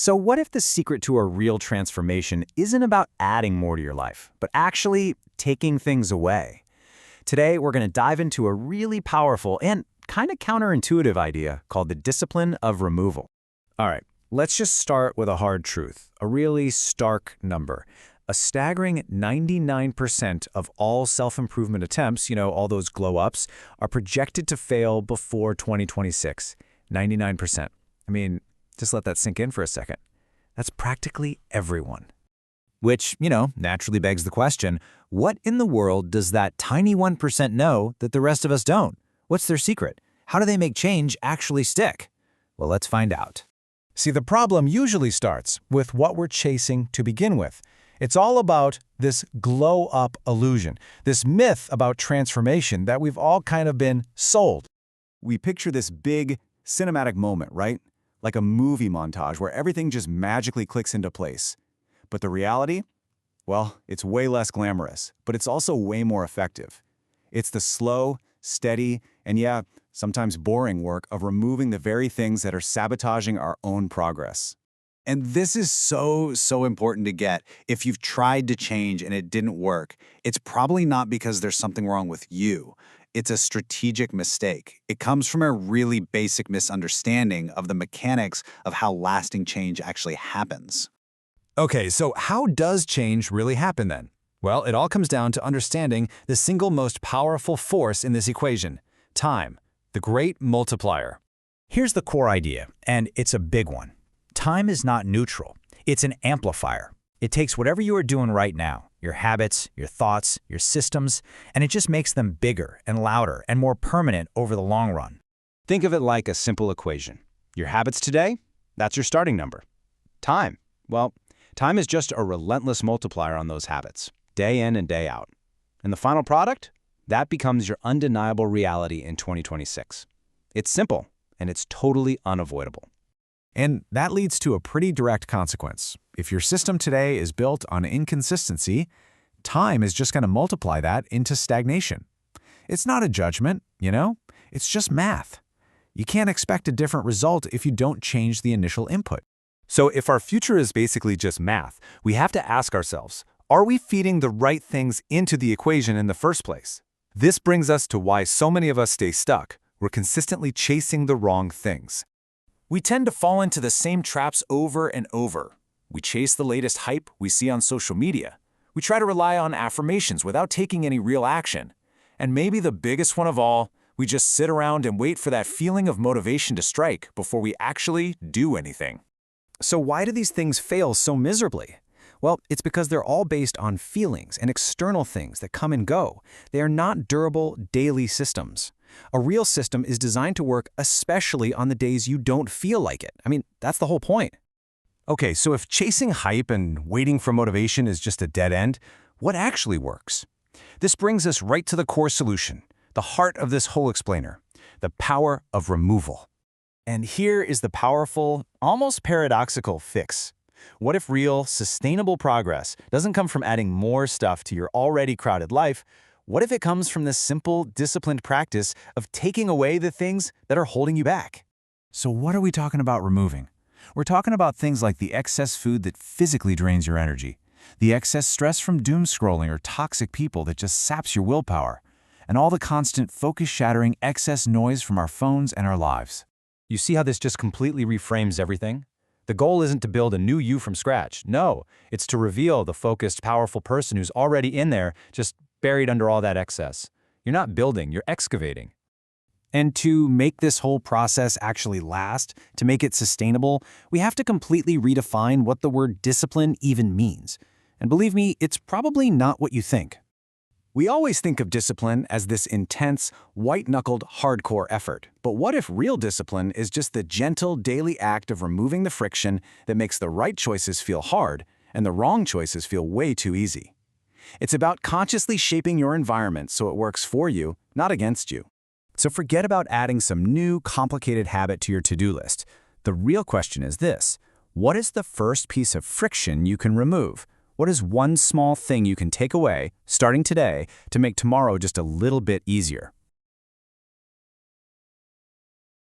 So what if the secret to a real transformation isn't about adding more to your life, but actually taking things away? Today, we're going to dive into a really powerful and kind of counterintuitive idea called the discipline of removal. All right, let's just start with a hard truth, a really stark number. A staggering 99% of all self-improvement attempts, all those glow-ups, are projected to fail before 2026. 99%. I mean, just let that sink in for a second. That's practically everyone. Which, naturally begs the question, what in the world does that tiny 1% know that the rest of us don't? What's their secret? How do they make change actually stick? Well, let's find out. See, the problem usually starts with what we're chasing to begin with. It's all about this glow-up illusion, this myth about transformation that we've all kind of been sold. We picture this big, cinematic moment, right? Like a movie montage where everything just magically clicks into place. But the reality? Well, it's way less glamorous, but it's also way more effective. It's the slow, steady, and sometimes boring work of removing the very things that are sabotaging our own progress. And this is so important to get. If you've tried to change and it didn't work, it's probably not because there's something wrong with you. It's a strategic mistake. It comes from a really basic misunderstanding of the mechanics of how lasting change actually happens. Okay, so how does change really happen then? Well, it all comes down to understanding the single most powerful force in this equation, time, the great multiplier. Here's the core idea, and it's a big one. Time is not neutral. It's an amplifier. It takes whatever you are doing right now, your habits, your thoughts, your systems, and it just makes them bigger and louder and more permanent over the long run. Think of it like a simple equation. Your habits today, that's your starting number. Time, well, time is just a relentless multiplier on those habits, day in and day out. And the final product? That becomes your undeniable reality in 2026. It's simple, and it's totally unavoidable. And that leads to a pretty direct consequence. If your system today is built on inconsistency, time is just going to multiply that into stagnation. It's not a judgment, it's just math. You can't expect a different result if you don't change the initial input. So if our future is basically just math, we have to ask ourselves, are we feeding the right things into the equation in the first place? This brings us to why so many of us stay stuck. We're consistently chasing the wrong things. We tend to fall into the same traps over and over. We chase the latest hype we see on social media. We try to rely on affirmations without taking any real action. And maybe the biggest one of all, we just sit around and wait for that feeling of motivation to strike before we actually do anything. So why do these things fail so miserably? Well, it's because they're all based on feelings and external things that come and go. They are not durable, daily systems. A real system is designed to work especially on the days you don't feel like it. I mean, that's the whole point. Okay, so if chasing hype and waiting for motivation is just a dead end, what actually works? This brings us right to the core solution, the heart of this whole explainer, the power of removal. And here is the powerful, almost paradoxical fix. What if real, sustainable progress doesn't come from adding more stuff to your already crowded life? What if it comes from the simple, disciplined practice of taking away the things that are holding you back? So what are we talking about removing? We're talking about things like the excess food that physically drains your energy, the excess stress from doom scrolling or toxic people that just saps your willpower, and all the constant focus-shattering excess noise from our phones and our lives. You see how this just completely reframes everything? The goal isn't to build a new you from scratch. No, it's to reveal the focused, powerful person who's already in there, just buried under all that excess. You're not building, you're excavating. And to make this whole process actually last, to make it sustainable, we have to completely redefine what the word discipline even means. And believe me, it's probably not what you think. We always think of discipline as this intense, white-knuckled, hardcore effort. But what if real discipline is just the gentle, daily act of removing the friction that makes the right choices feel hard and the wrong choices feel way too easy? It's about consciously shaping your environment so it works for you, not against you. So forget about adding some new, complicated habit to your to-do list. The real question is this: what is the first piece of friction you can remove? What is one small thing you can take away, starting today, to make tomorrow just a little bit easier?